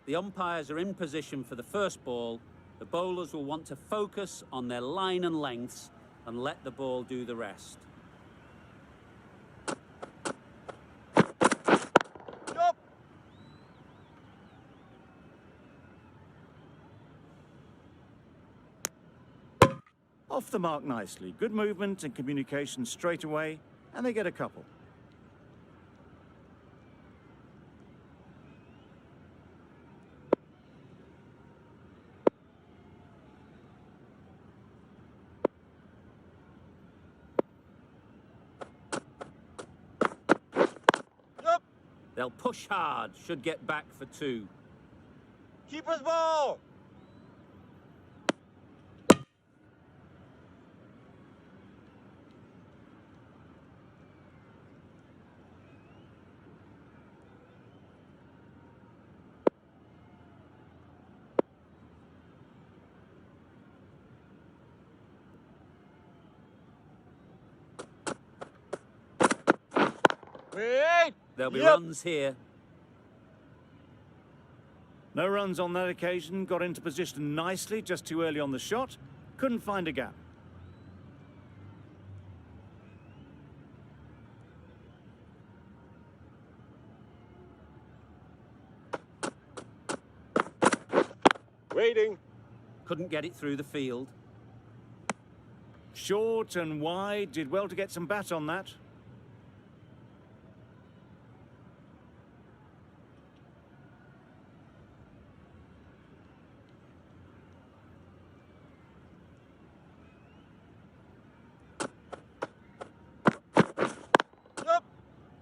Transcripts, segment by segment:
The umpires are in position for the first ball. The bowlers will want to focus on their line and lengths and let the ball do the rest. Stop. Off the mark nicely. Good movement and communication straight away, and they get a couple. They'll push hard, should get back for 2. Keeper's ball. Wait. There'll be runs here. No runs on that occasion. Got into position nicely, just too early on the shot. Couldn't find a gap. Waiting. Couldn't get it through the field. Short and wide. Did well to get some bat on that.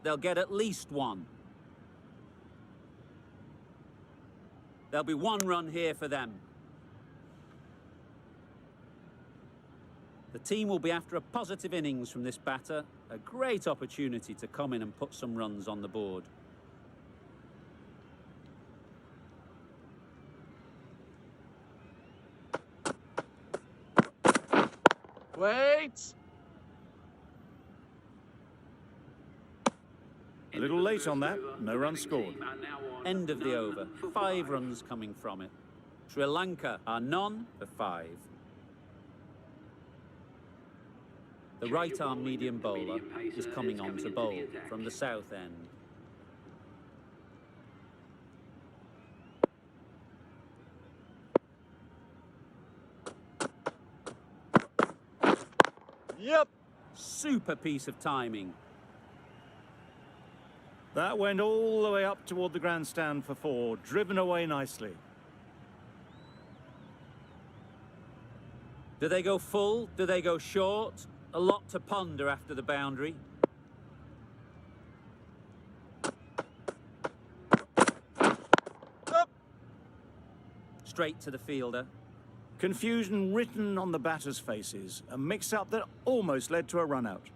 They'll get at least 1. There'll be 1 run here for them. The team will be after a positive innings from this batter. A great opportunity to come in and put some runs on the board. Wait. A little late on that. No run scored. End of the over. 5 runs coming from it. Sri Lanka are none for 5. The right-arm medium bowler is coming on to bowl from the south end. Yep. Super piece of timing. That went all the way up toward the grandstand for 4, driven away nicely. Do they go full? Do they go short? A lot to ponder after the boundary. Up. Straight to the fielder. Confusion written on the batters' faces. A mix-up that almost led to a run-out.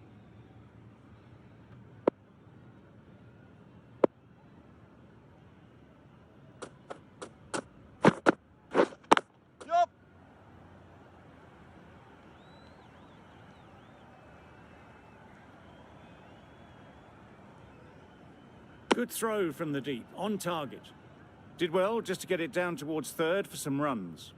Good throw from the deep, on target. Did well just to get it down towards third for some runs.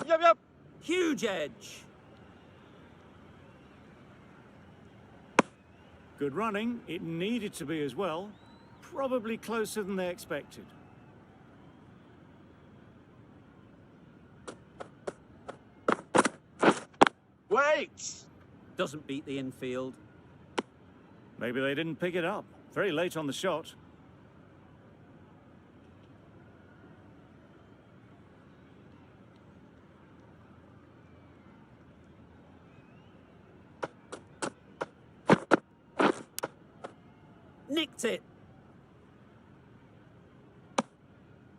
Yep. Huge edge. Good running. It needed to be as well. Probably closer than they expected. Wait. Doesn't beat the infield. Maybe they didn't pick it up. Very late on the shot. Nicked it.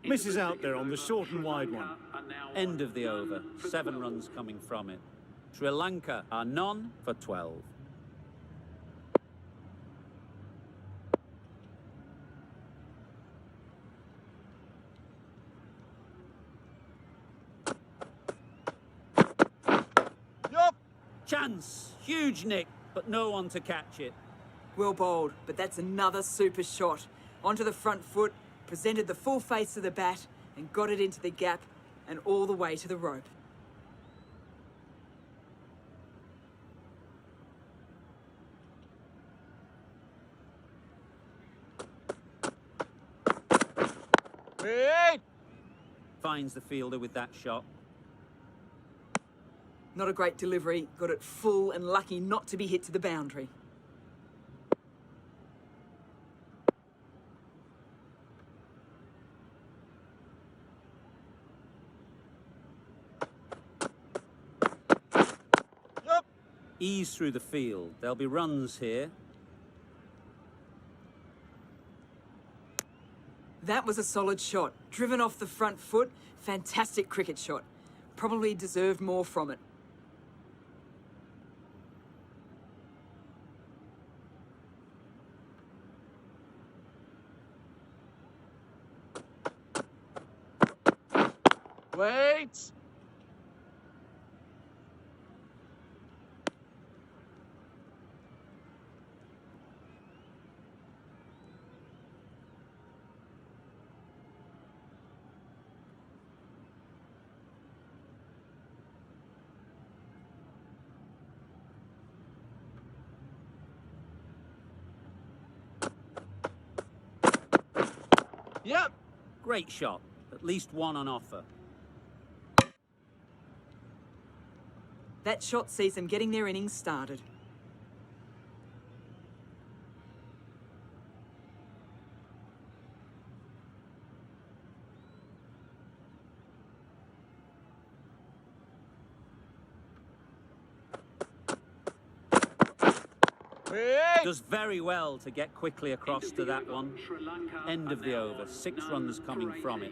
Misses out there on the short and wide one. End of the over. 7 runs coming from it. Sri Lanka are none for 12. Chance! Huge nick, but no one to catch it. Well bowled, but that's another super shot. Onto the front foot, presented the full face of the bat, and got it into the gap, and all the way to the rope. Wait! Finds the fielder with that shot. Not a great delivery, got it full and lucky not to be hit to the boundary. Yep! Ease through the field. There'll be runs here. That was a solid shot. Driven off the front foot, fantastic cricket shot. Probably deserved more from it. Wait! Yep! Great shot. At least one on offer. That shot sees them getting their innings started. Wait! Does very well to get quickly across to that one. End of the over. 6 runs coming from it.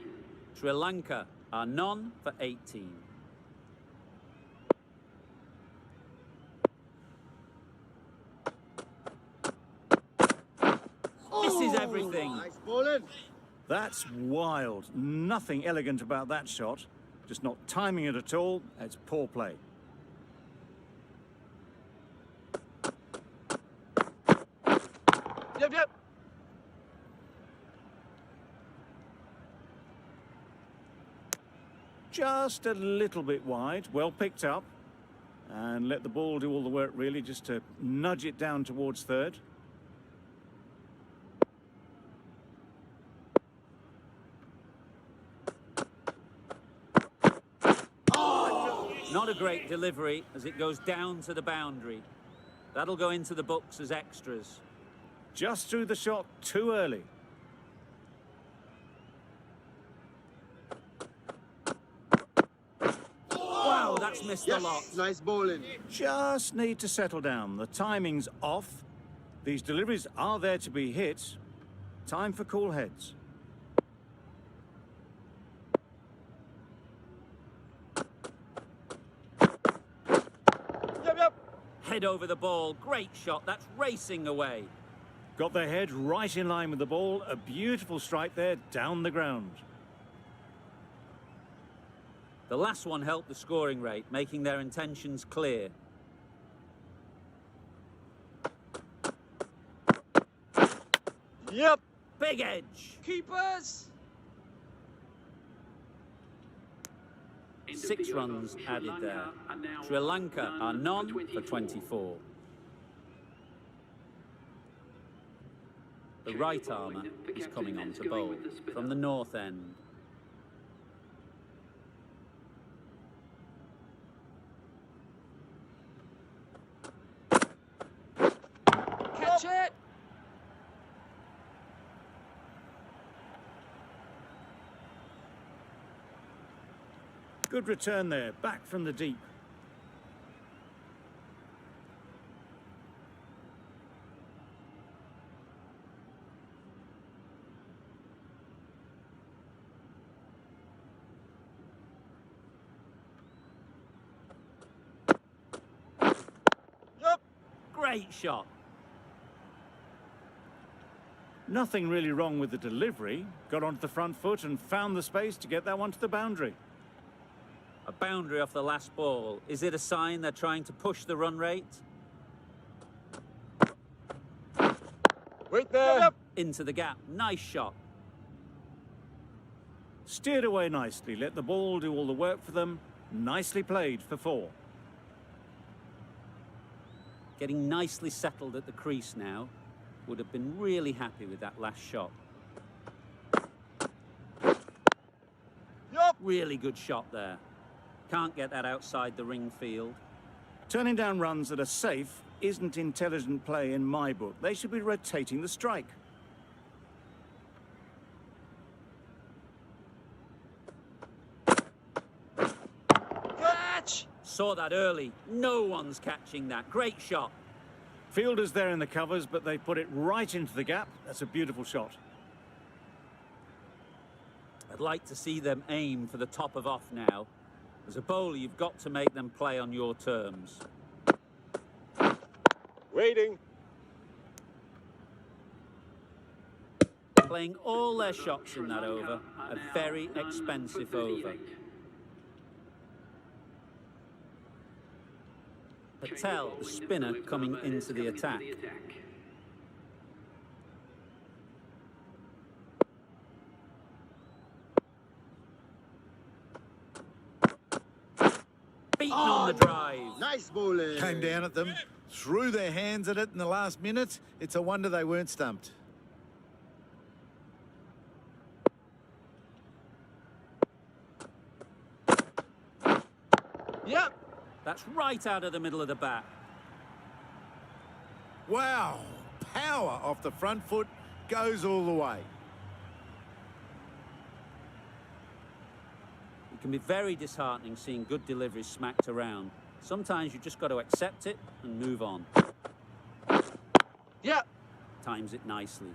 Sri Lanka are none for 18. Misses everything. Nice bowling. That's wild. Nothing elegant about that shot. Just not timing it at all. It's poor play. Yep, yep. Just a little bit wide. Well picked up. And let the ball do all the work, really, just to nudge it down towards third. Not a great delivery as it goes down to the boundary. That'll go into the books as extras. Just threw the shot too early. Wow, that's missed a lot. Nice bowling. Just need to settle down. The timing's off. These deliveries are there to be hit. Time for cool heads. Yep, yep. Head over the ball. Great shot. That's racing away. Got their head right in line with the ball. A beautiful strike there down the ground. The last one helped the scoring rate, making their intentions clear. Yep. Big edge. Keepers. 6 runs added there. Sri Lanka are none for 24. The right armour is coming on to bowl from the north end. Catch it. Good return there, back from the deep. Yep. Great shot. Nothing really wrong with the delivery. Got onto the front foot and found the space to get that one to the boundary. A boundary off the last ball. Is it a sign they're trying to push the run rate? Wait there. Into the gap. Nice shot. Steered away nicely, let the ball do all the work for them. Nicely played for 4. Getting nicely settled at the crease now. Would have been really happy with that last shot. Yup. Really good shot there. Can't get that outside the ring field. Turning down runs that are safe isn't intelligent play in my book. They should be rotating the strike. Catch. Saw that early. No one's catching that. Great shot. Fielders there in the covers, but they put it right into the gap. That's a beautiful shot. I'd like to see them aim for the top of off now. As a bowler, you've got to make them play on your terms. Waiting. Playing all their shots in that over. A very expensive over. Patel, the spinner, coming into the attack. Beaten on the drive. Nice bowling. Came down at them, threw their hands at it in the last minute. It's a wonder they weren't stumped. Yep. That's right out of the middle of the bat. Wow, power off the front foot, goes all the way. It can be very disheartening seeing good deliveries smacked around. Sometimes you just got to accept it and move on. Yep. Times it nicely.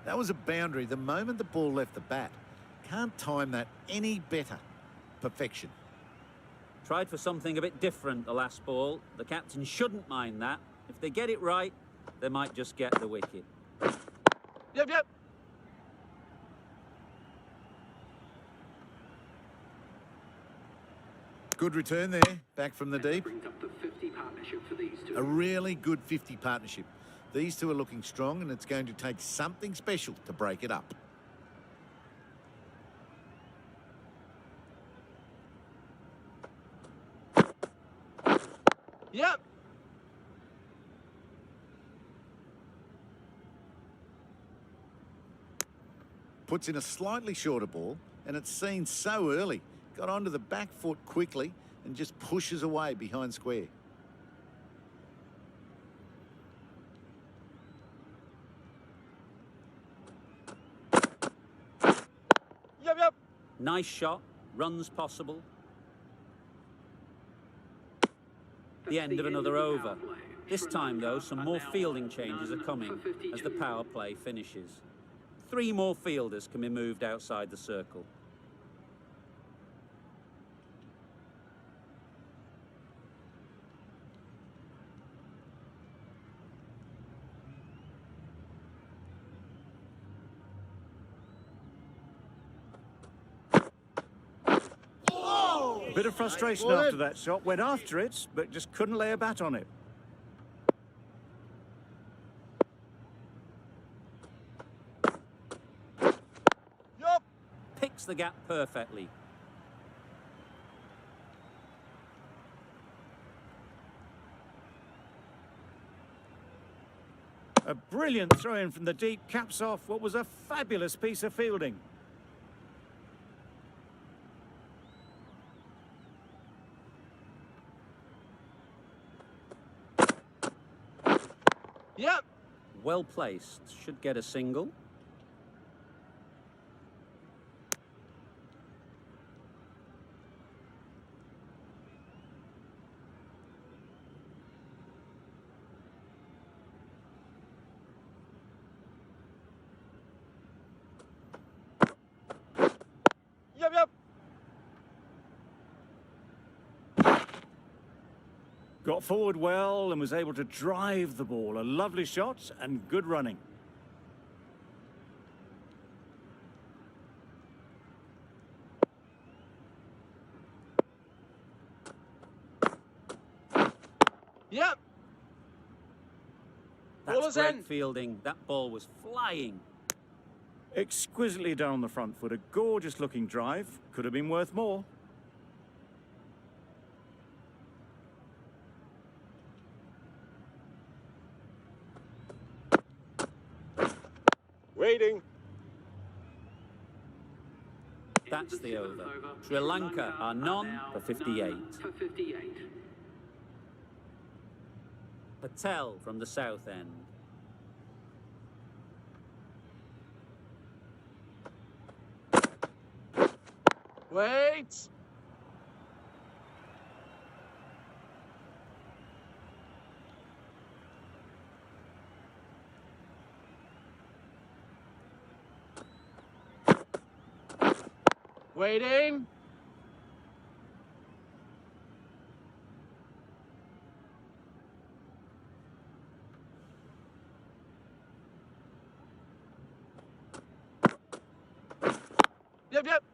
That was a boundary the moment the ball left the bat. Can't time that any better. Perfection. Tried for something a bit different the last ball. The captain shouldn't mind that. If they get it right, they might just get the wicket. Yep, yep. Good return there, back from the deep. A really good 50 partnership. These two are looking strong, and it's going to take something special to break it up. Yep. Puts in a slightly shorter ball, and it's seen so early. Got onto the back foot quickly and just pushes away behind square. Yep, yep. Nice shot. Runs possible. The end of another over. This time, though, some more fielding changes are coming as the power play finishes. 3 more fielders can be moved outside the circle. Bit of frustration after that shot. Went after it, but just couldn't lay a bat on it. Yup. Picks the gap perfectly. A brilliant throw-in from the deep caps off what was a fabulous piece of fielding. Yep. Well placed. Should get a single. Yep, yep. Got forward well and was able to drive the ball. A lovely shot and good running. Yep. Ball That's is great in. fielding. That ball was flying. Exquisitely done on the front foot. A gorgeous looking drive. Could have been worth more. Waiting. That's the over. Sri Lanka are none for 58. Patel from the south end. Wait. Waiting. Yep. Yep.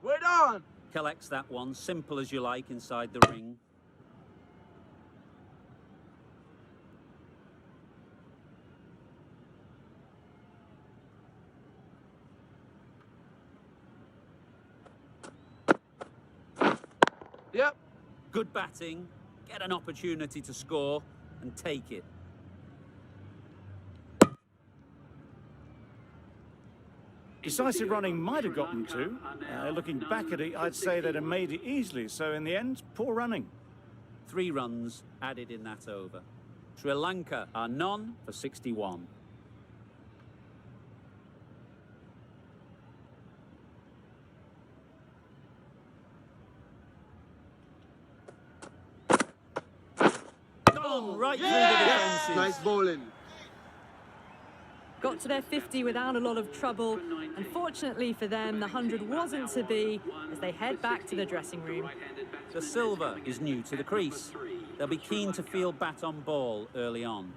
Wait on. Collects that one, simple as you like, inside the ring. Yep. Good batting, get an opportunity to score and take it. Decisive running might have gotten to. Looking back at it, I'd say they'd have made it easily. So in the end, poor running. 3 runs added in that over. Sri Lanka are none for 61. Gone right through the defences. Nice bowling. Got to their 50 without a lot of trouble. Unfortunately for them, the 100 wasn't to be as they head back to the dressing room. The Silver is new to the crease. They'll be keen to field bat on ball early on.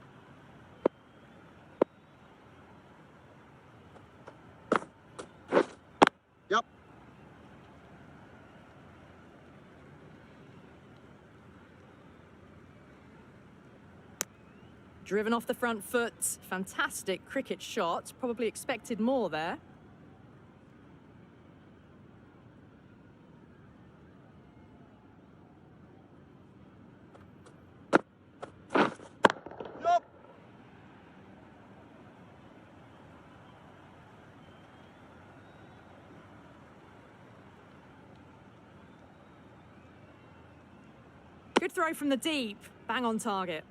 Yep. Driven off the front foot, fantastic cricket shot. Probably expected more there. Yep. Good throw from the deep, bang on target.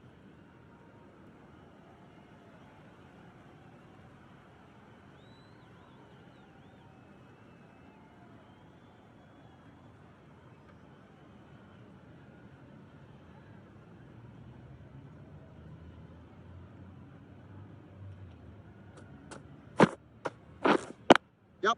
Yep.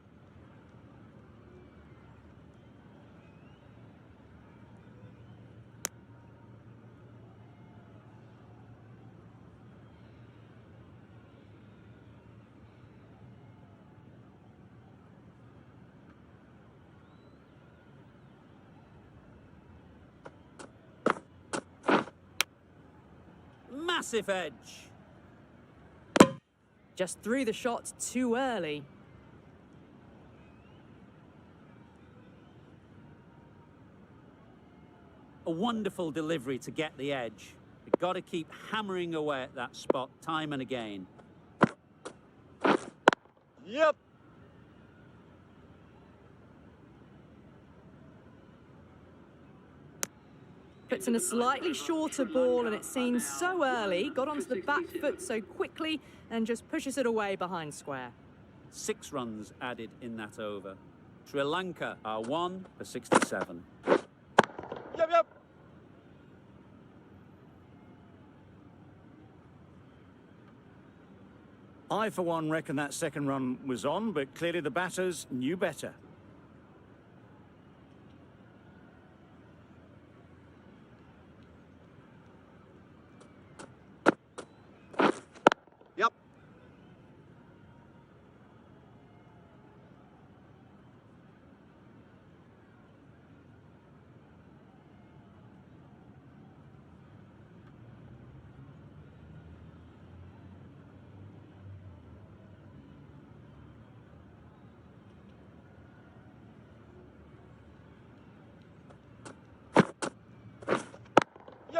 Massive edge. Just threw the shot too early. A wonderful delivery to get the edge. You've got to keep hammering away at that spot time and again. Yep. Puts in a slightly shorter ball and it seems so early. Got onto the back foot so quickly and just pushes it away behind square. 6 runs added in that over. Sri Lanka are 1 for 67. I, for one, reckon that second run was on, but clearly the batters knew better. Yep.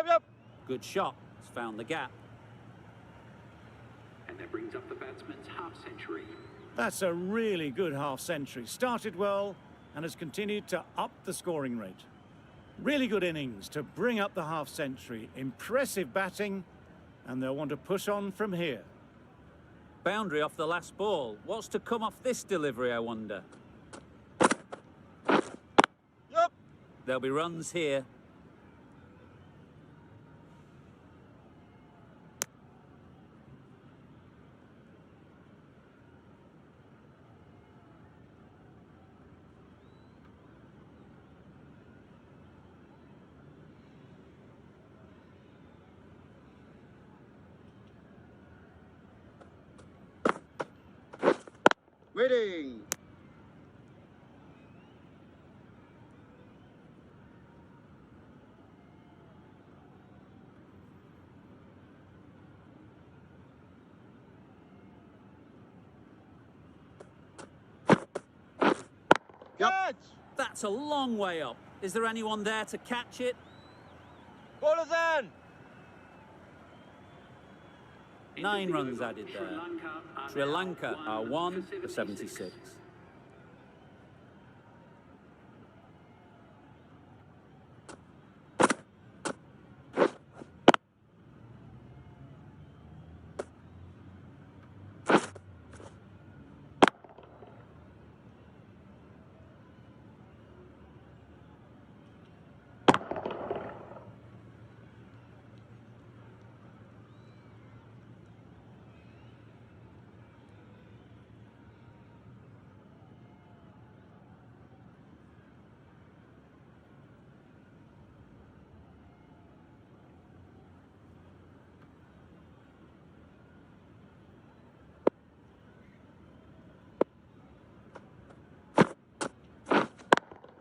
Yep. Good shot. It's found the gap. And that brings up the batsman's half-century. That's a really good half-century. Started well and has continued to up the scoring rate. Really good innings to bring up the half-century. Impressive batting, and they'll want to push on from here. Boundary off the last ball. What's to come off this delivery, I wonder? Yep. There'll be runs here. Waiting. Yep. That's a long way up. Is there anyone there to catch it? Ball is in. 9 runs added there. Sri Lanka are 1 for 76.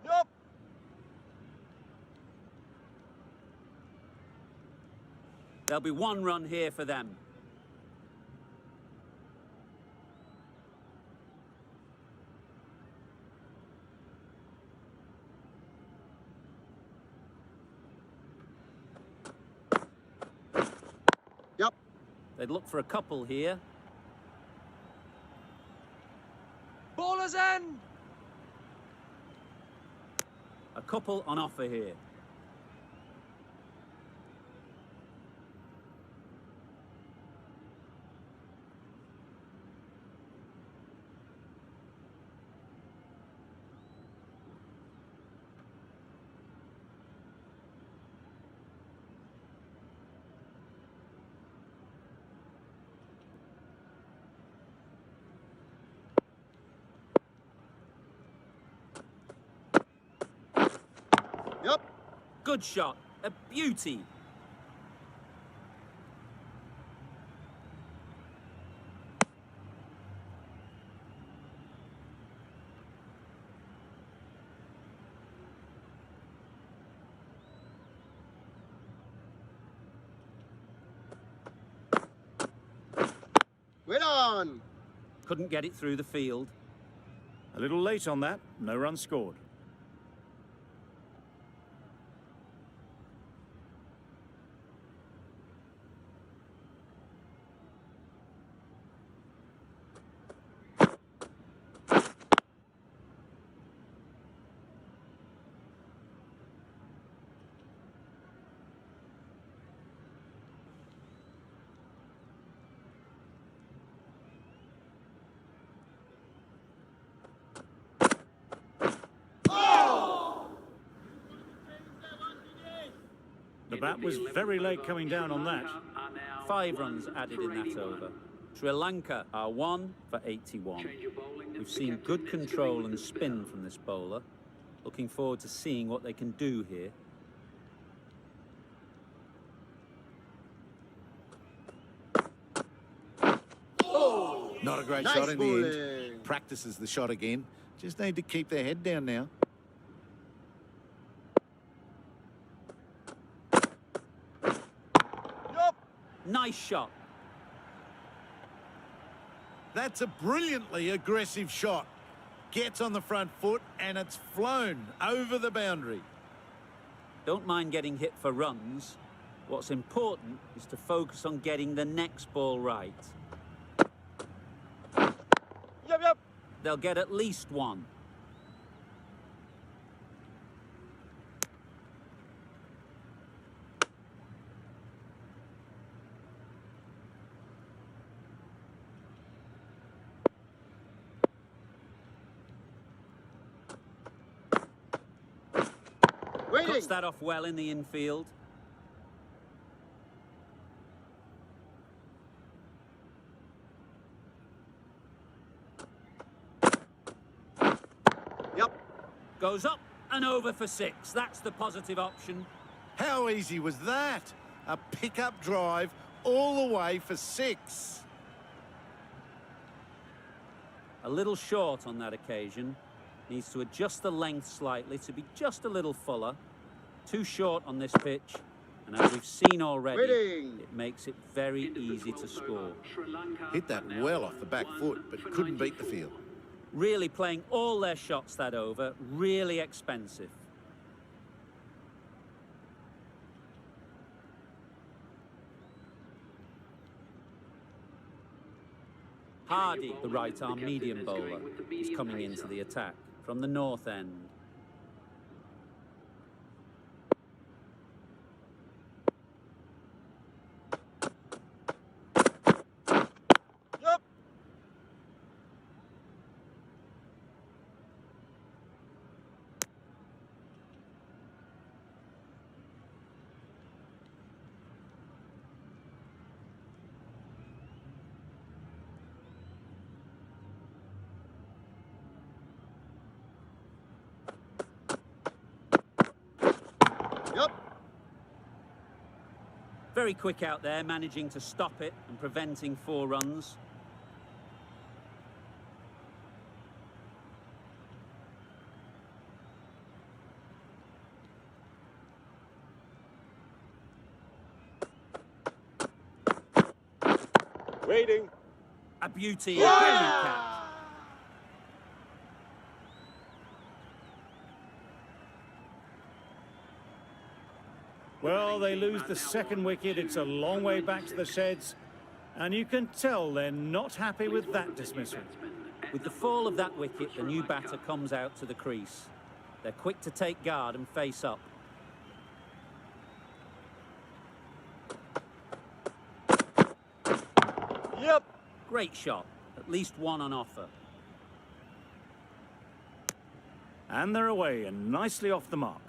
Yep. There'll be 1 run here for them. Yep. They'd look for a couple here. Ball is in. A couple on offer here. Yep. Good shot. A beauty. Wait on. Couldn't get it through the field. A little late on that, no runs scored. The bat was very late coming down on that. 5 runs added in that over. Sri Lanka are 1 for 81. Change your bowling. We've seen good control and spin from this bowler. Looking forward to seeing what they can do here. Not a great Nice shot in the bowling. end. Practices the shot again. Just need to keep their head down now. Yup. Nice shot. That's a brilliantly aggressive shot. Gets on the front foot and it's flown over the boundary. Don't mind getting hit for runs. What's important is to focus on getting the next ball right. Yup, yup. They'll get at least 1. Waiting. Cuts that off well in the infield. Yup. Goes up and over for 6. That's the positive option. How easy was that? A pickup drive all the way for 6. A little short on that occasion. Needs to adjust the length slightly to be just a little fuller. Too short on this pitch. And as we've seen already, Waiting. it makes it very easy to score. Sri Lanka Hit that are now well off the back 1 foot, but for couldn't beat the 94. field. Really playing all their shots that over. Really expensive. Hardy, the right-arm medium bowler, is coming into the attack from the north end. Yup. Yup. Very quick out there, managing to stop it and preventing 4 runs. Waiting. A beauty, a brilliant catch. Well, they lose the second wicket. It's a long way back to the sheds. And you can tell they're not happy with that dismissal. With the fall of that wicket, the new batter comes out to the crease. They're quick to take guard and face up. Yep. Great shot. At least 1 on offer. And they're away and nicely off the mark.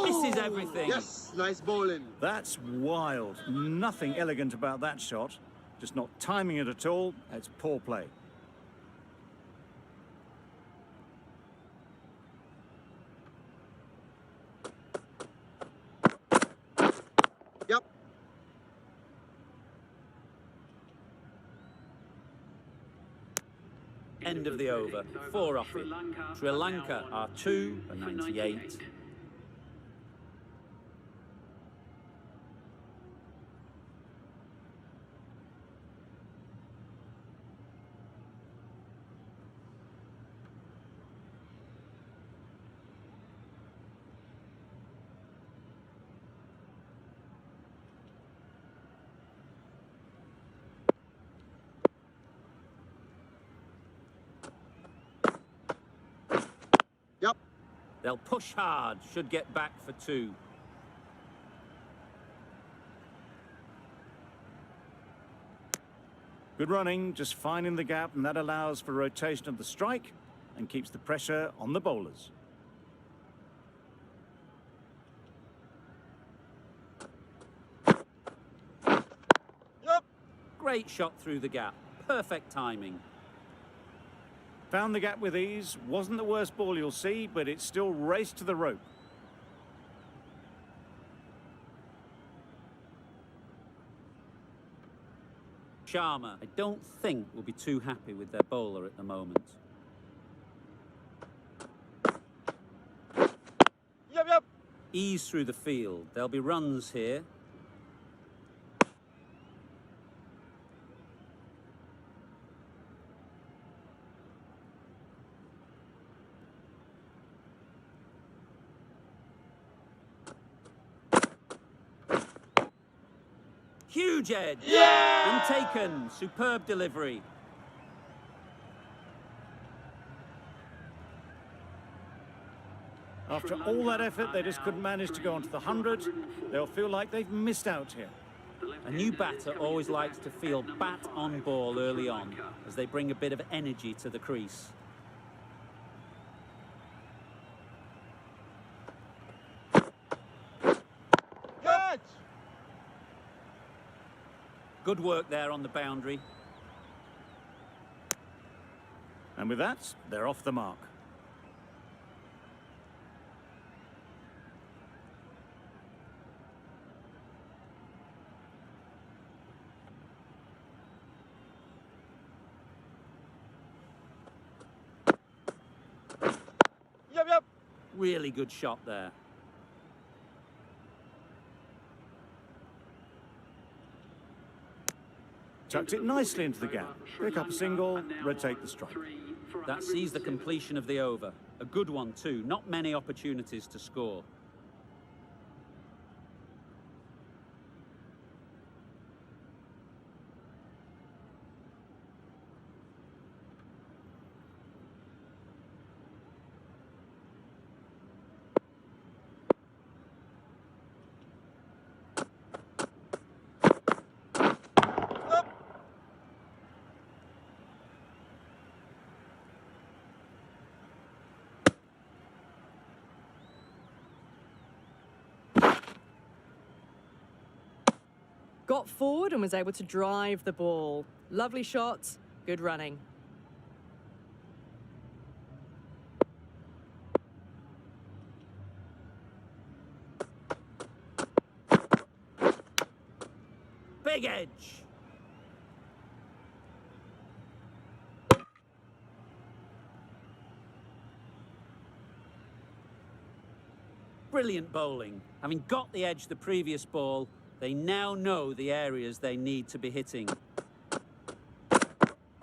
Misses everything. Yes, nice bowling. That's wild. Nothing elegant about that shot. Just not timing it at all. It's poor play. Yep. End of the over. 4 off it. Sri Lanka are 2 for 98. Yep. They'll push hard, should get back for 2. Good running, just finding the gap, and that allows for rotation of the strike and keeps the pressure on the bowlers. Yep. Great shot through the gap. Perfect timing. Found the gap with ease. Wasn't the worst ball you'll see, but it still raced to the rope. Sharma, I don't think will be too happy with their bowler at the moment. Yep, yep. Ease through the field. There'll be runs here. Huge edge. Yeah! And taken. Superb delivery. After all that effort, they just couldn't manage to go onto the 100. They'll feel like they've missed out here. A new batter always likes to feel bat on ball early on, as they bring a bit of energy to the crease. Catch! Good work there on the boundary. And with that, they're off the mark. Yep, yep. Really good shot there. Chucked it nicely into the gap. Pick up a single, rotate the strike. That sees the completion of the over. A good one too. Not many opportunities to score. Got forward and was able to drive the ball. Lovely shot, good running. Big edge. Brilliant bowling. Having got the edge the previous ball, they now know the areas they need to be hitting.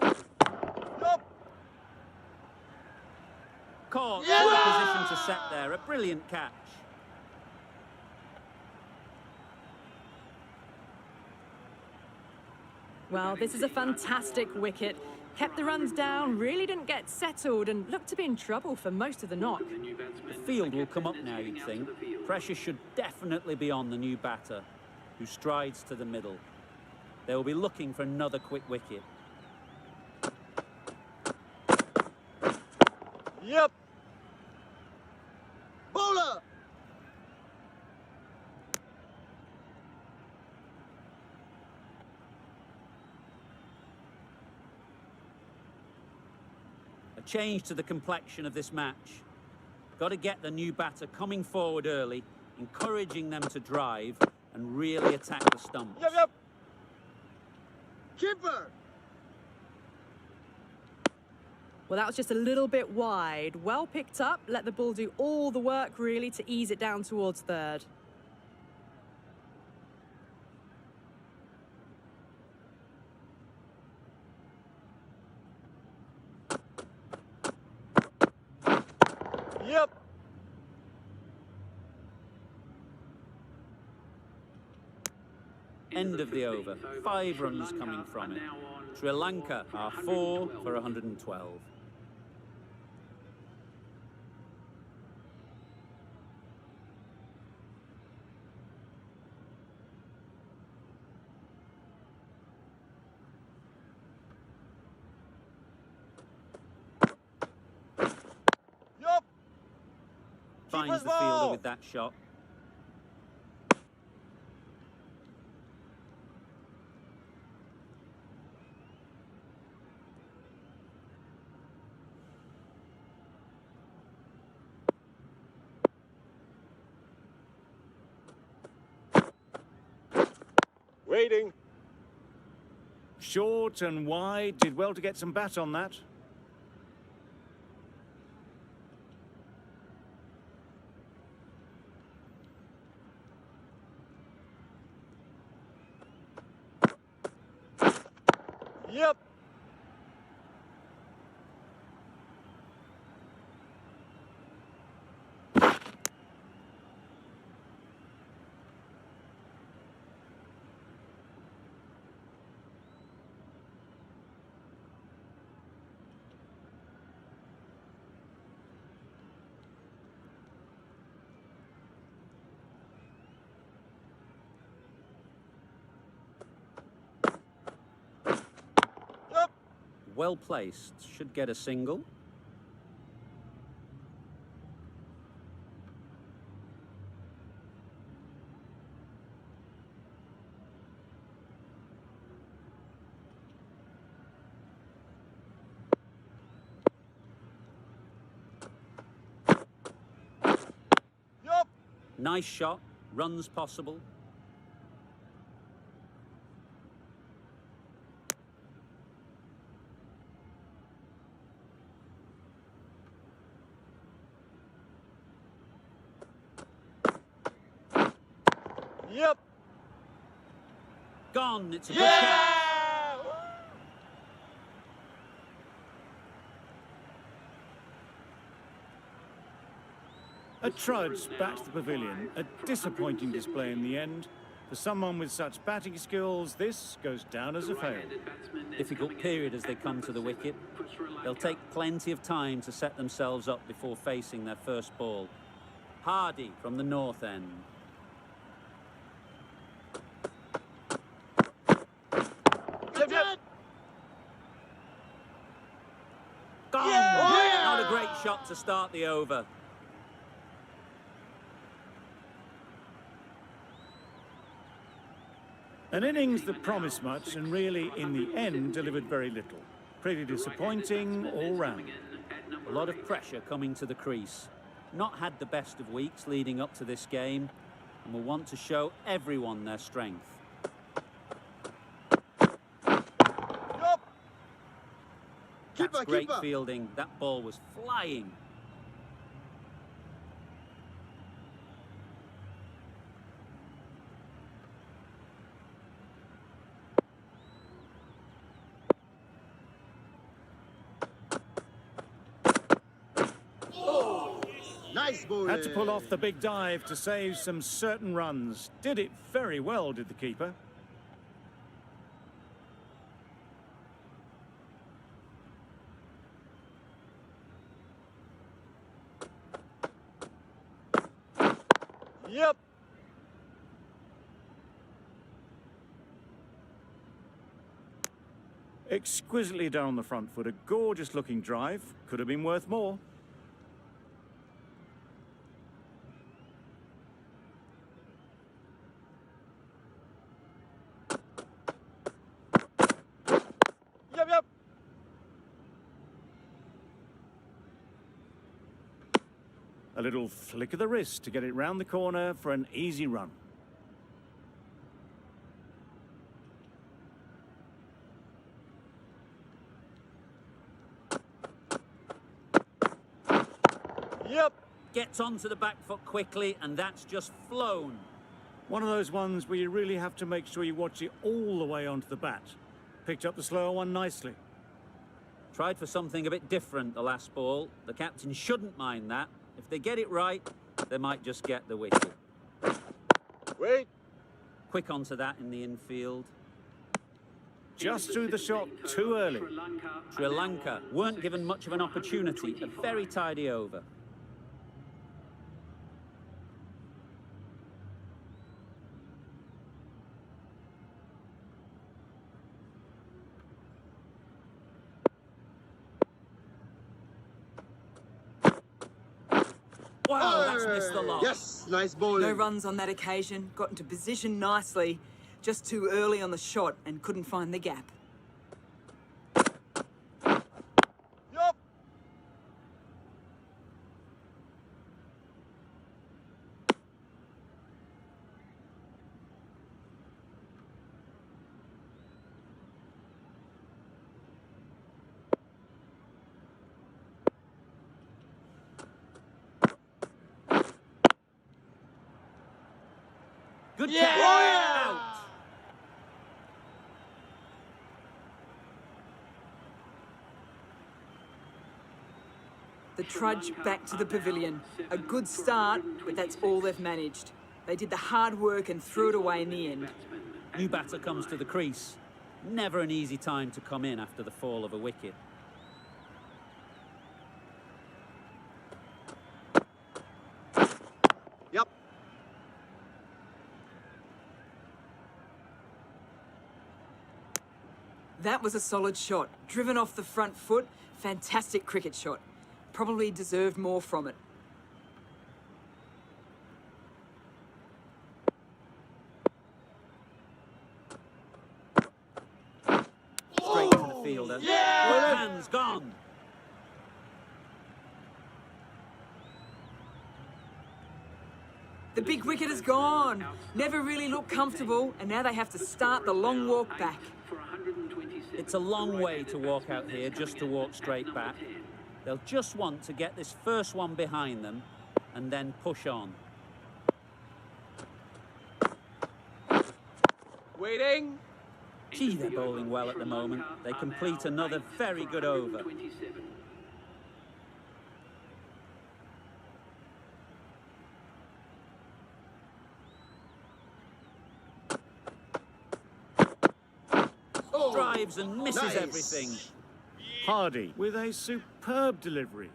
Yup. Caught. Yeah! Poor position to set there. A brilliant catch. Well, this is a fantastic wicket. Kept the runs down, really didn't get settled and looked to be in trouble for most of the knock. The field will come up now, you'd think. Pressure should definitely be on the new batter, who strides to the middle. They will be looking for another quick wicket. Yep. Bowler. A change to the complexion of this match. Got to get the new batter coming forward early, encouraging them to drive and really attack the stumps. Yep, yep. Keeper. Well, that was just a little bit wide. Well picked up, let the ball do all the work really to ease it down towards third. Yep. End of the over. 5 runs coming from it. Sri Lanka are 4 for 112. Finds Keeper's the fielder ball. with that shot. Waiting. Short and wide, did well to get some bat on that. Yep. Yep. Well placed. Should get a single. Yep. Nice shot. Runs possible. Yep. Gone. It's a good catch. Yeah. A trudge back to the pavilion. A disappointing display in the end. For someone with such batting skills, this goes down as a fail. Difficult period as they come to the wicket. They'll take plenty of time to set themselves up before facing their first ball. Hardy from the north end. Yep. Yep. Gone! Yeah! Not a great shot to start the over. An innings that promised much and really, in the end, delivered very little. Pretty disappointing all round. A lot of pressure coming to the crease. Not had the best of weeks leading up to this game and will want to show everyone their strength. Yep. That's great fielding. That ball was flying. Nice ball. Had to pull off the big dive to save some certain runs. Did it very well, did the keeper. Yep. Exquisitely done on the front foot. A gorgeous looking drive. Could have been worth more. Yep. Yep. A little flick of the wrist to get it round the corner for an easy run. Yep. Gets onto the back foot quickly and that's just flown. One of those ones where you really have to make sure you watch it all the way onto the bat. Picked up the slower one nicely. Tried for something a bit different the last ball. The captain shouldn't mind that. If they get it right, they might just get the wicket. Wait. Quick onto that in the infield. Just threw the shot too early. Sri Lanka weren't given much of an opportunity. A very tidy over. Wow, that's missed the lot. Yes, nice bowling. No runs on that occasion, got into position nicely, just too early on the shot and couldn't find the gap. Yup. Good Yeah! catch. Oh, yeah! Out. The trudge back to the pavilion. A good start, but that's all they've managed. They did the hard work and threw it away in the end. New batter comes to the crease. Never an easy time to come in after the fall of a wicket. Yep. That was a solid shot. Driven off the front foot, fantastic cricket shot. Probably deserved more from it. Straight to the fielder. Yeah! Good hands, gone. The big wicket is gone. Never really looked comfortable, and now they have to start the long walk back. For 127. It's a long way to walk out here just to walk straight back. They'll just want to get this first one behind them and then push on. Waiting. Gee, they're bowling well at the moment. They complete another very good over. 27. Drives and misses Nice. everything. Hardy with a superb delivery.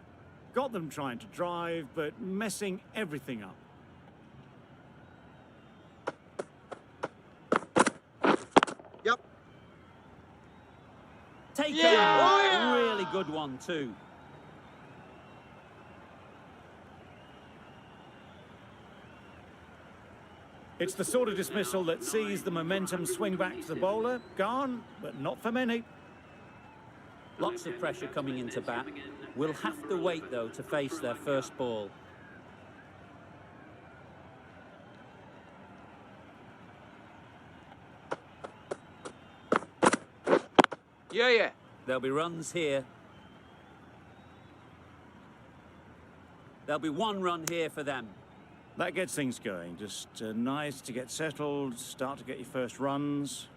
Got them trying to drive, but messing everything up. Yep. Take Yeah! him. Oh, yeah! Really good one too. It's the sort of dismissal that sees the momentum swing back to the bowler. Gone, but not for many. Lots of pressure coming into bat. Will have to wait though to face their first ball. Yeah, yeah. There'll be runs here. There'll be one run here for them. That gets things going. Just nice to get settled, start to get your first runs.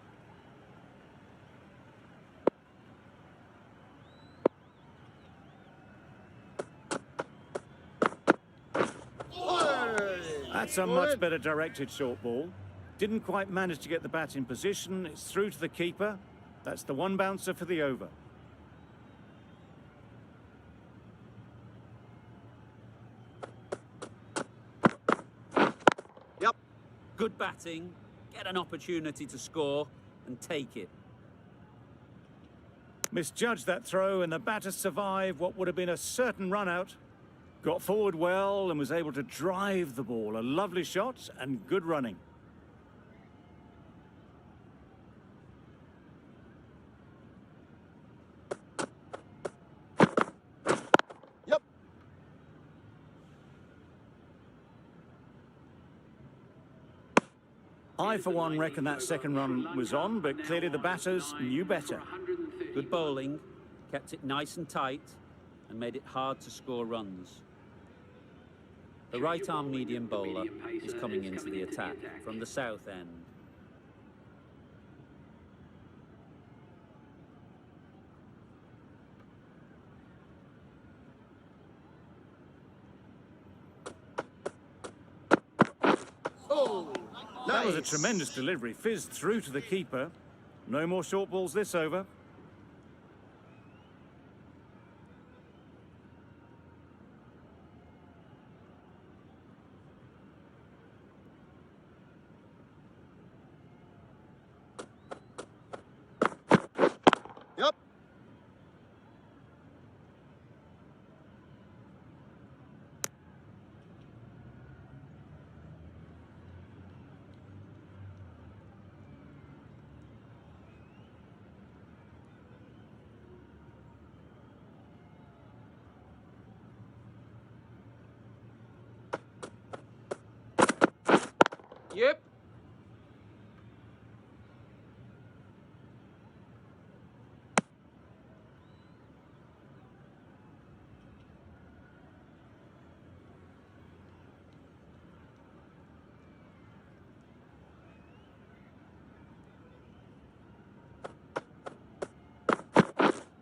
That's a much better directed short ball. Didn't quite manage to get the bat in position. It's through to the keeper. That's the one bouncer for the over. Yep. Good batting, get an opportunity to score and take it. Misjudged that throw and the batter survived what would have been a certain run out. Got forward well and was able to drive the ball. A lovely shot and good running. Yep. I, for one, reckon that second run was on, but clearly the batters knew better. Good bowling, kept it nice and tight and made it hard to score runs. The right-arm medium bowler is coming into the attack from the south end. That was a tremendous delivery. Fizzed through to the keeper. No more short balls this over. Yep. Yep.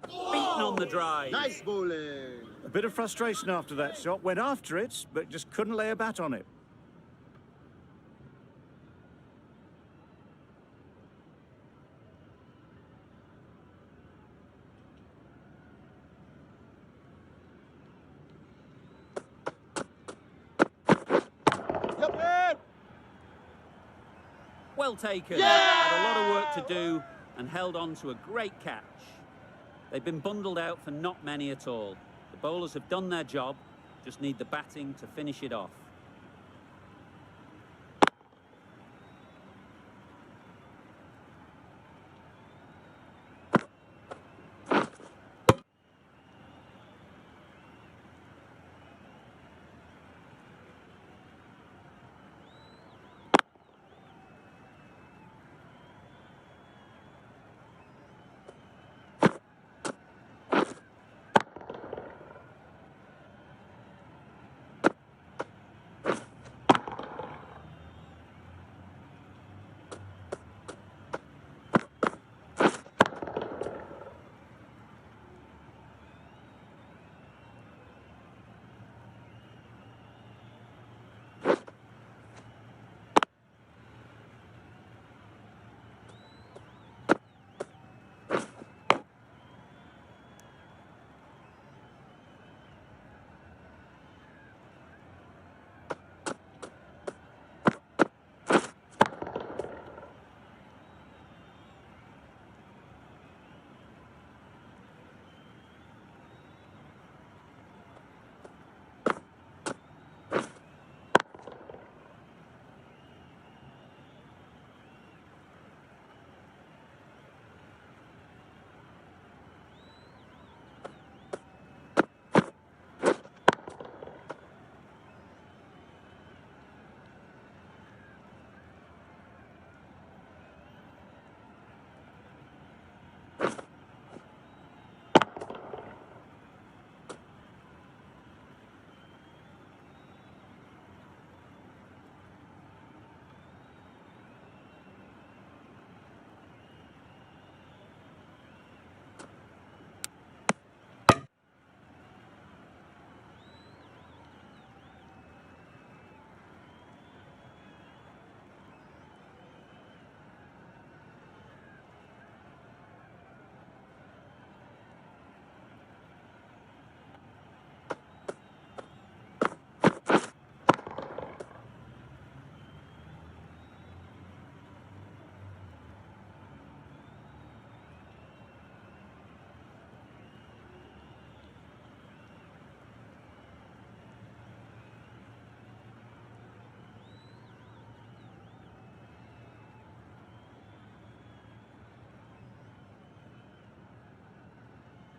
Beaten on the drive. Nice bowling. A bit of frustration after that shot. Went after it, but just couldn't lay a bat on it. Yep. Man. Well taken. Yeah! Had a lot of work to do and held on to a great catch. They've been bundled out for not many at all. The bowlers have done their job, just need the batting to finish it off.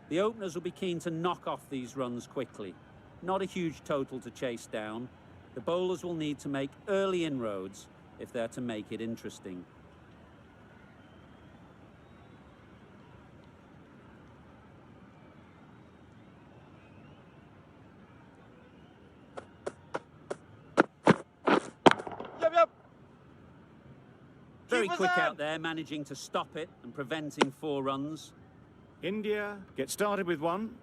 The openers will be keen to knock off these runs quickly. Not a huge total to chase down. The bowlers will need to make early inroads if they're to make it interesting. Yep. Very Keep us quick on. out there, managing to stop it and preventing 4 runs. India get started with 1.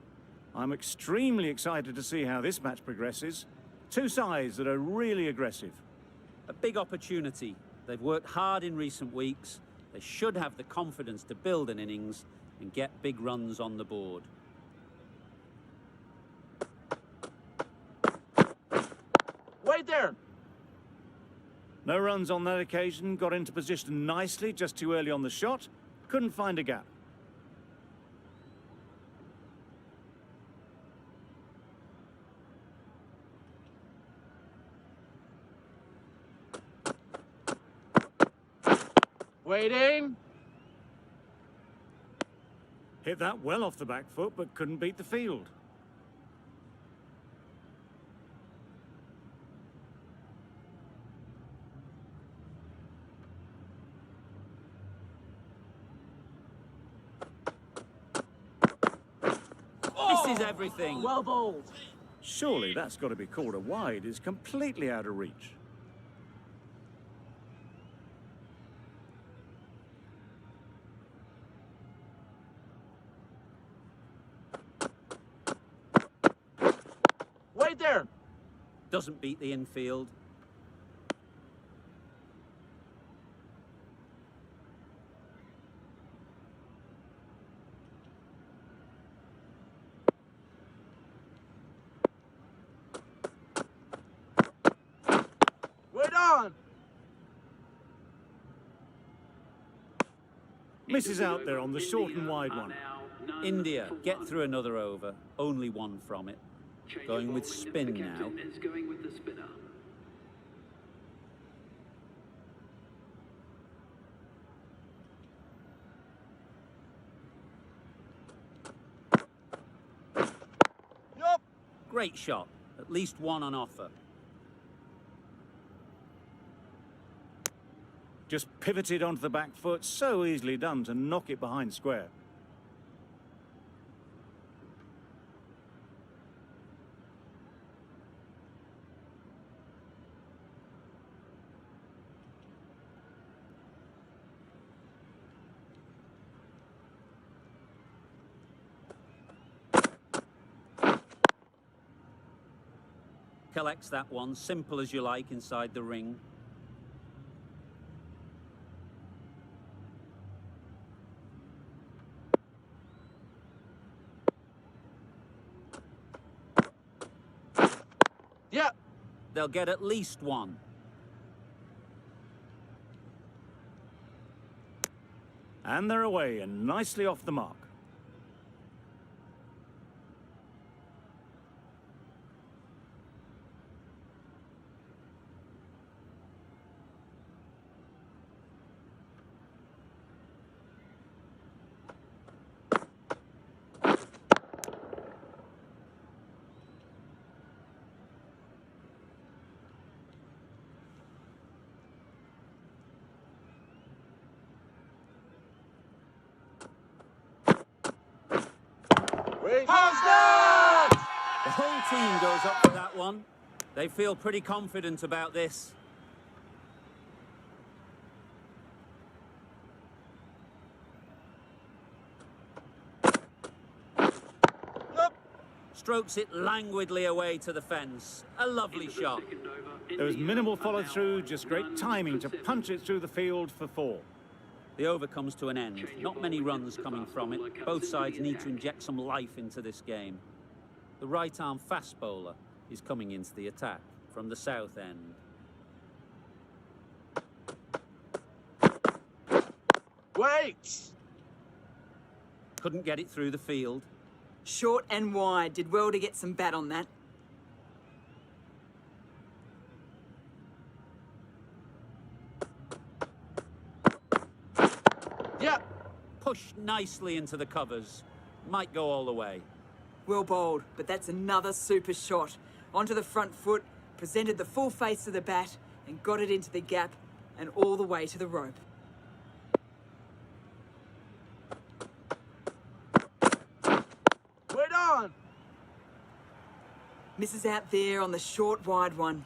I'm extremely excited to see how this match progresses. 2 sides that are really aggressive. A big opportunity. They've worked hard in recent weeks. They should have the confidence to build an innings and get big runs on the board. Wait there. No runs on that occasion, got into position nicely, just too early on the shot. Couldn't find a gap. Waiting. Hit that well off the back foot, but couldn't beat the field. sees everything. Well bowled. Surely that's got to be called a wide. It's completely out of reach. Wait there. Doesn't beat the infield. Wait on. Misses out there on the short and wide one. India get through another over. Only one from it. Going with spin now. Is going with the spinner. Yup. Great shot. At least one on offer. Just pivoted onto the back foot. So easily done to knock it behind square. Collects that one, simple as you like, inside the ring. Yeah. They'll get at least one. And they're away and nicely off the mark. Wait. How's that? The whole team goes up for that one. They feel pretty confident about this. Yup. Strokes it languidly away to the fence. A lovely shot. There was minimal follow-through, just great timing to punch it through the field for 4. The over comes to an end. Not many runs coming from it. Both sides need to inject some life into this game. The right-arm fast bowler is coming into the attack from the south end. Wait. Couldn't get it through the field. Short and wide. Did well to get some bat on that. Yeah. Pushed nicely into the covers. Might go all the way. Well bowled, but that's another super shot. Onto the front foot, presented the full face of the bat, and got it into the gap and all the way to the rope. Wait on. Misses out there on the short, wide one.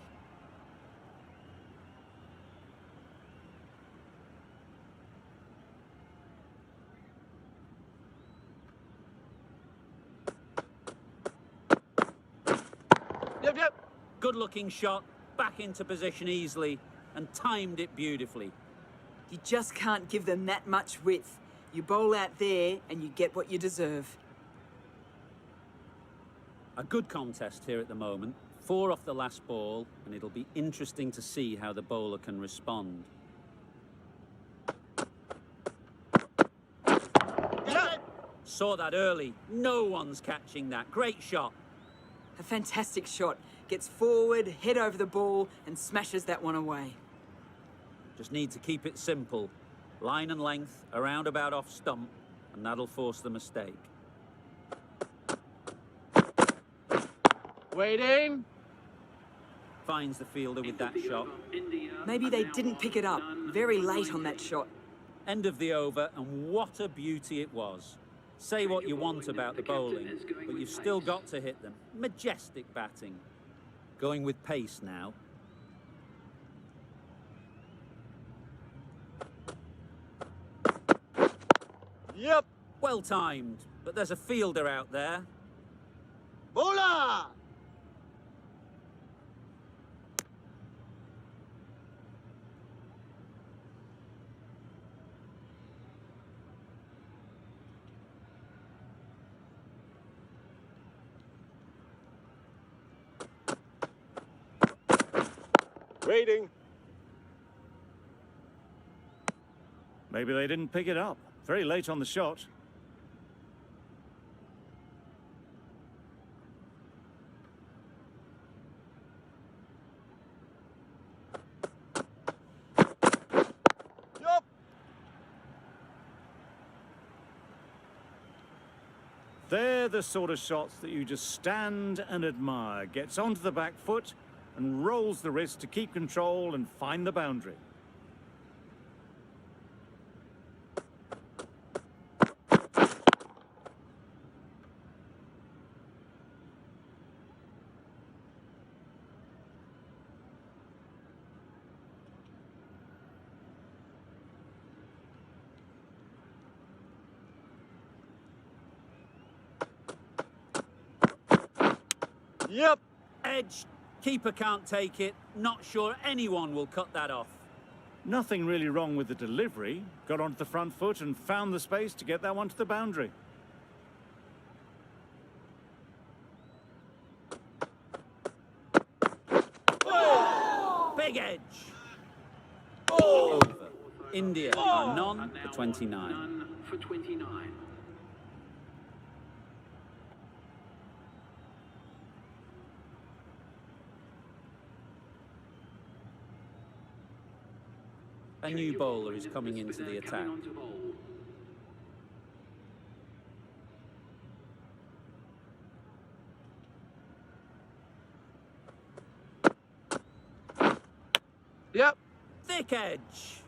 Yep, yep. Good-looking shot. Back into position easily and timed it beautifully. You just can't give them that much width. You bowl out there and you get what you deserve. A good contest here at the moment. 4 off the last ball, and it'll be interesting to see how the bowler can respond. Yeah. Saw that early. No one's catching that. Great shot. A fantastic shot. Gets forward, head over the ball, and smashes that one away. Just need to keep it simple. Line and length, around about off stump, and that'll force the mistake. Waiting. Finds the fielder with that shot. Maybe they didn't pick it up. Very late on that shot. End of the over, and what a beauty it was. Say what you want about the bowling, but you've still got to hit them. Majestic batting. Going with pace now. Yep. Well timed, but there's a fielder out there. Bowler. Waiting. Maybe they didn't pick it up. Very late on the shot. Yup. They're the sort of shots that you just stand and admire. Gets onto the back foot and rolls the wrist to keep control and find the boundary. Yep. Edge. Keeper can't take it. Not sure anyone will cut that off. Nothing really wrong with the delivery. Got onto the front foot and found the space to get that one to the boundary. Big edge. Over. India are none for 29. None for 29. A new bowler is coming into the attack. Coming on to bowl. Yep. Thick edge.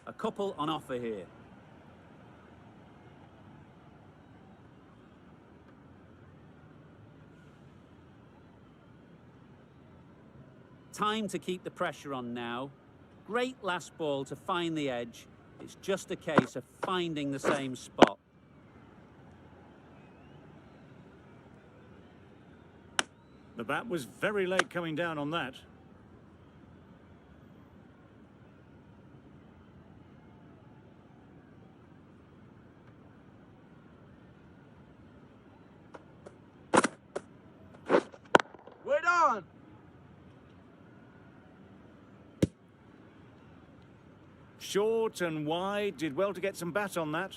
A couple on offer here. Time to keep the pressure on now. Great last ball to find the edge. It's just a case of finding the same spot. The bat was very late coming down on that. Wait on. Short and wide, did well to get some bat on that.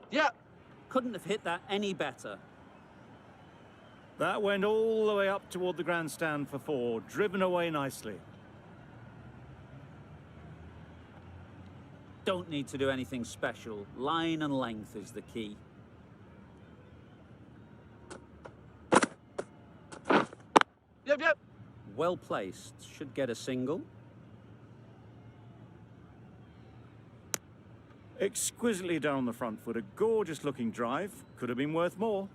Yep. Couldn't have hit that any better. That went all the way up toward the grandstand for 4, driven away nicely. Don't need to do anything special. Line and length is the key. Yep, yep. Well placed. Should get a single. Exquisitely down the front foot. A gorgeous looking drive. Could have been worth more.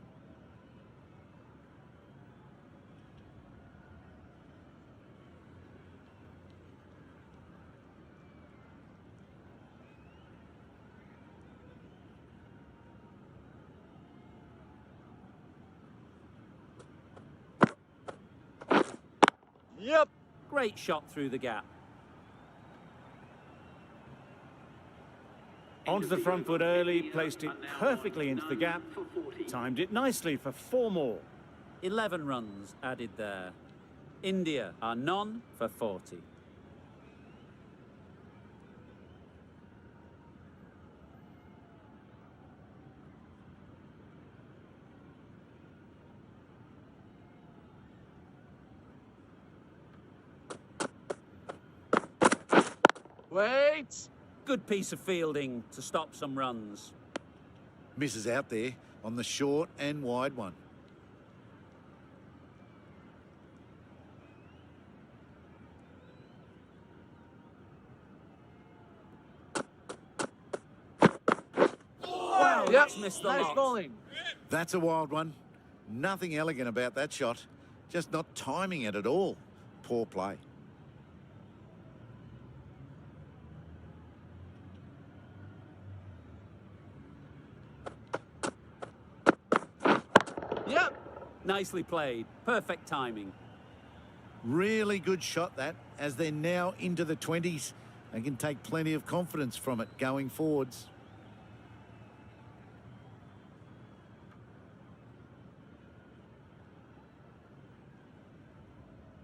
Yep. Great shot through the gap. Onto the front foot early, placed it perfectly into the gap. For 40. Timed it nicely for 4 more. 11 runs added there. India are none for 40. Wait. Good piece of fielding to stop some runs. Misses out there on the short and wide one. Wow, Yep. that's missed the Nice lot. bowling. That's a wild one. Nothing elegant about that shot. Just not timing it at all. Poor play. Yep. Nicely played. Perfect timing. Really good shot that, as they're now into the 20s. They can take plenty of confidence from it going forwards.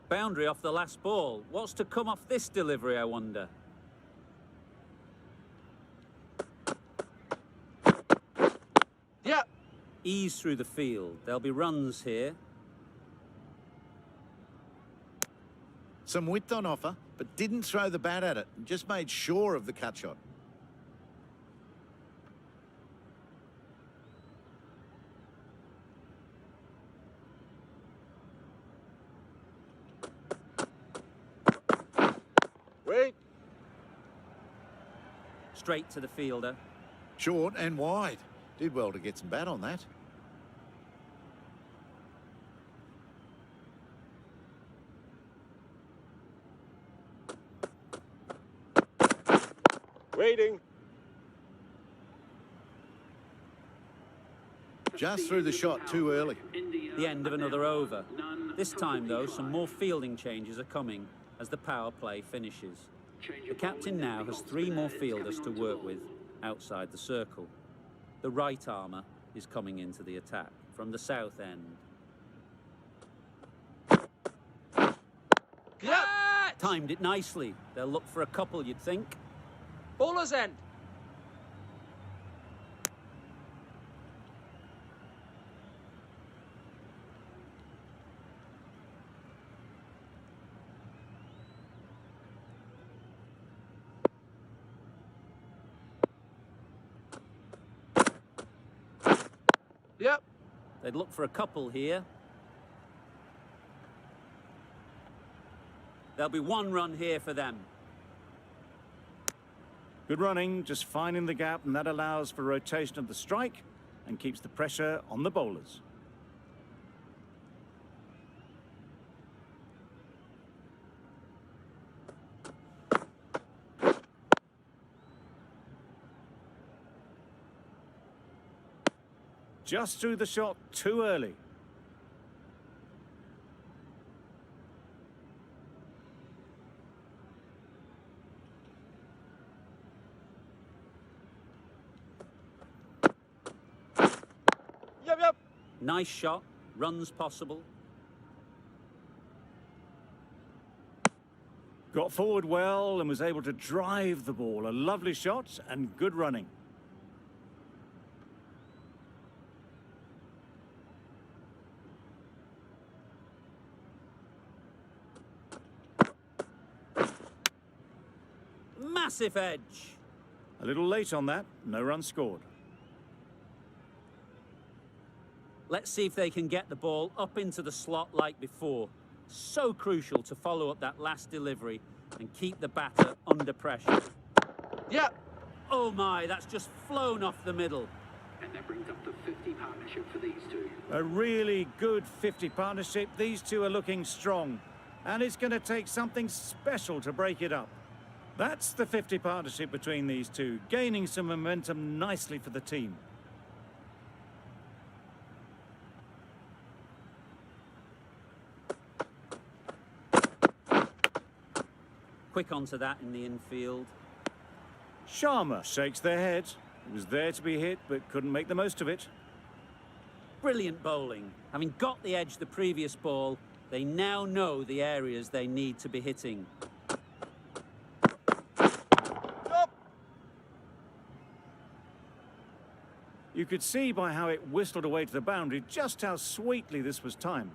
Boundary off the last ball. What's to come off this delivery, I wonder? Yep. Ease through the field. There'll be runs here. Some width on offer, but didn't throw the bat at it. Just made sure of the cut shot. Wait. Straight to the fielder. Short and wide. Did well to get some bat on that. Waiting. Just threw the shot too early. The end of another over. This time, though, some more fielding changes are coming as the power play finishes. The captain now has 3 more fielders to work with outside the circle. The right armour is coming into the attack from the south end. Yep. Timed it nicely. They'll look for a couple, you'd think. Bowler's end. Yep. They'd look for a couple here. There'll be 1 run here for them. Good running, just finding the gap, and that allows for rotation of the strike and keeps the pressure on the bowlers. Just threw the shot too early. Yep, yep. Nice shot. Runs possible. Got forward well and was able to drive the ball. A lovely shot and good running. Massive edge. A little late on that, no run scored. Let's see if they can get the ball up into the slot like before. So crucial to follow up that last delivery and keep the batter under pressure. Yep. Oh my, that's just flown off the middle. And that brings up the 50 partnership for these two. A really good 50 partnership. These two are looking strong, and it's going to take something special to break it up. That's the 50 partnership between these two, gaining some momentum nicely for the team. Quick onto that in the infield. Sharma shakes their head. It was there to be hit, but couldn't make the most of it. Brilliant bowling. Having got the edge the previous ball, they now know the areas they need to be hitting. Stop. You could see by how it whistled away to the boundary just how sweetly this was timed.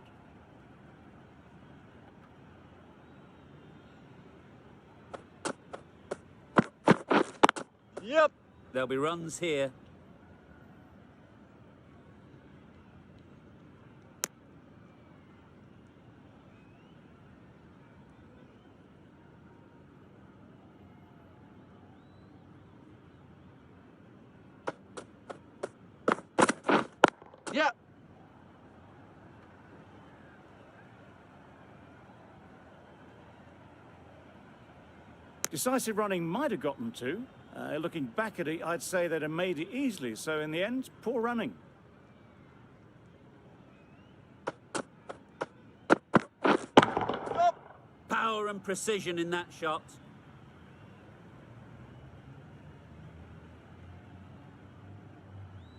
Yep. There'll be runs here. Yep. Decisive running might have got them to. Looking back at it, I'd say they'd have made it easily. So in the end, poor running. Stop. Power and precision in that shot.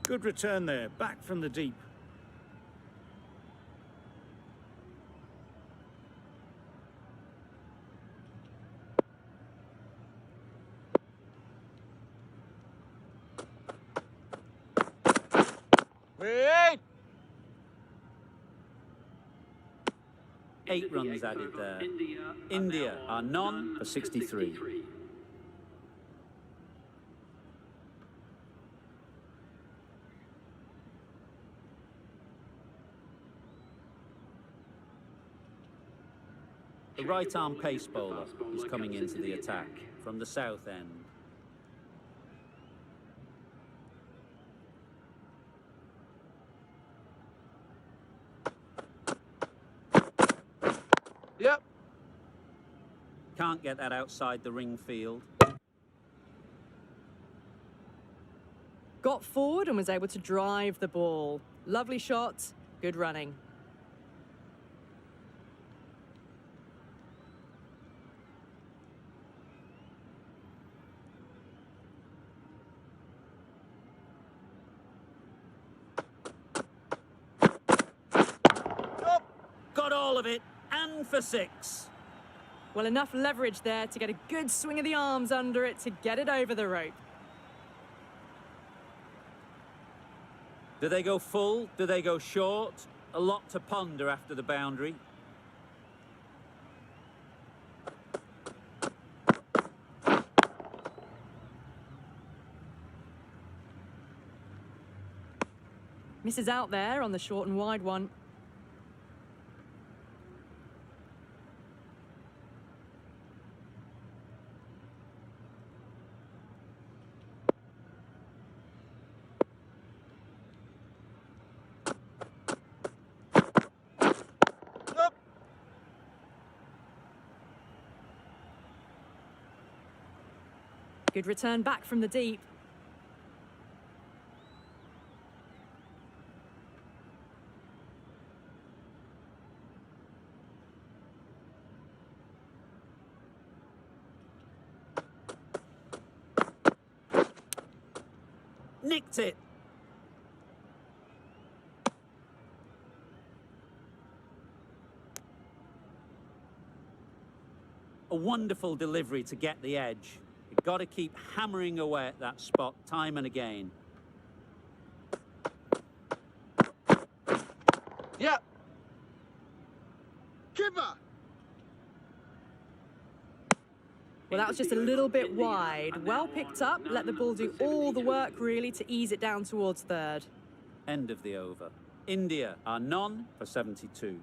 Good return there, back from the deep. Wait. 8 runs added there. India are none for 63. The right-arm pace bowler is coming into the attack from the south end. Yep. Can't get that outside the ring field. Got forward and was able to drive the ball. Lovely shot, good running. Stop. Got all of it, and for 6. Well, enough leverage there to get a good swing of the arms under it to get it over the rope. Do they go full? Do they go short? A lot to ponder after the boundary. Misses out there on the short and wide one. Stop. Good return back from the deep. Nicked it. A wonderful delivery to get the edge. You've got to keep hammering away at that spot time and again. Yep. Keeper. Well, that was just a little bit wide. Well picked up, let the ball do all the work really to ease it down towards third. End of the over. India are none for 72.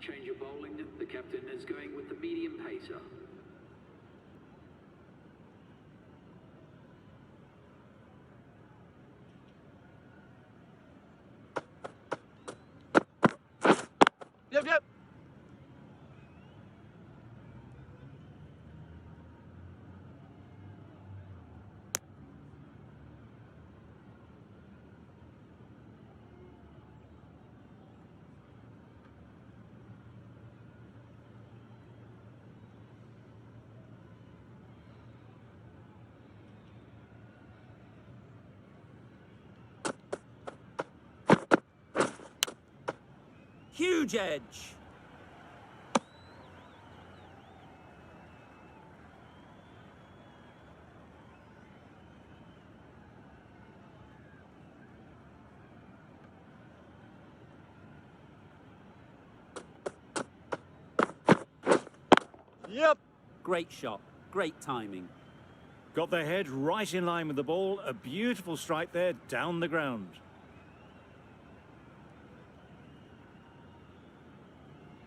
Change of bowling. The captain is going with the medium pacer. Yep, yep. Huge edge. Yep. Great shot, great timing. Got their head right in line with the ball. A beautiful strike there down the ground.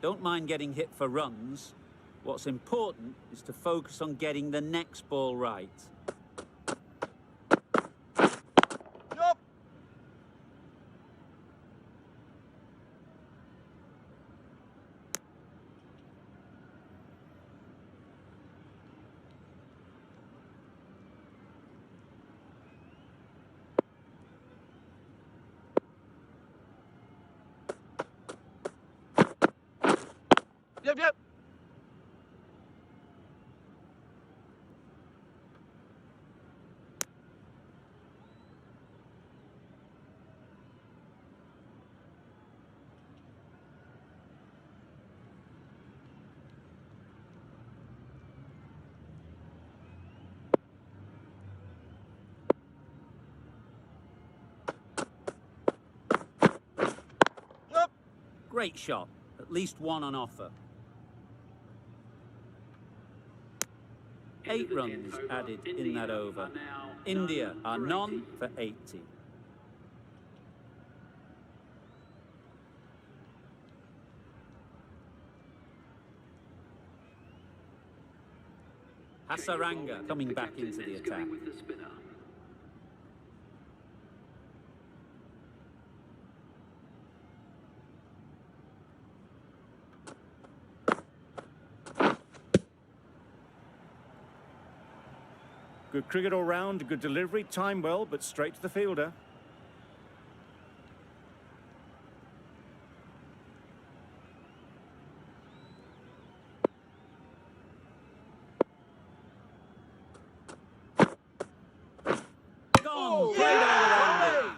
Don't mind getting hit for runs. What's important is to focus on getting the next ball right. Yep. Yep, yep. Yep. Great shot, at least one on offer. 8 runs added in that over. India are none for 80. Hasaranga coming back into the attack. Good cricket all round, good delivery, timed well, but straight to the fielder. Gone! Played all around it.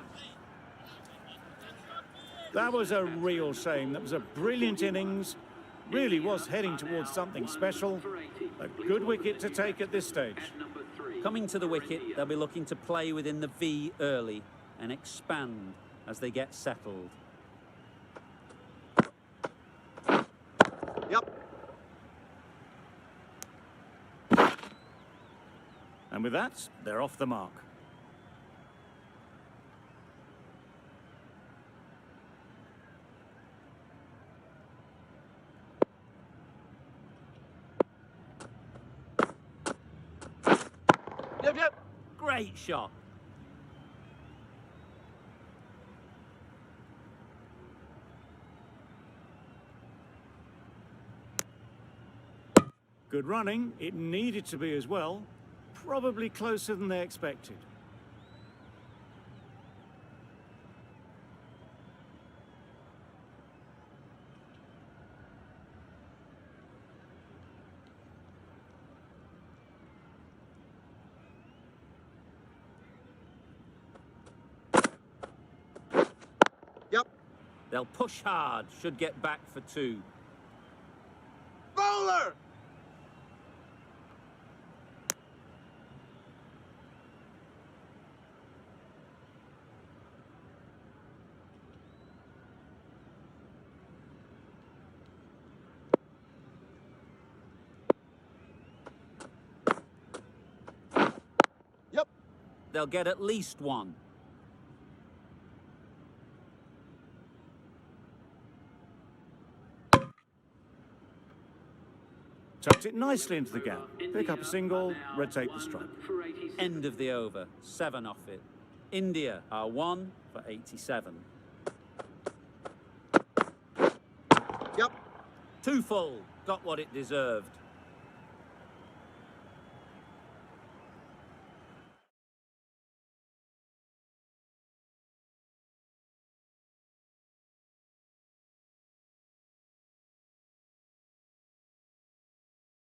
That was a real shame. That was a brilliant innings. Really was heading towards something special. A good wicket to take at this stage. Coming to the wicket, they'll be looking to play within the V early and expand as they get settled. Yep. And with that, they're off the mark. Yep, yep. Great shot. Good running. It needed to be as well. Probably closer than they expected. Yep. They'll push hard, should get back for 2. Bowler! Yep. They'll get at least 1. Tucked it nicely into the gap. Pick up a single, rotate the strike. End of the over, 7 off it. India are 1 for 87. Yep. 2 full, got what it deserved.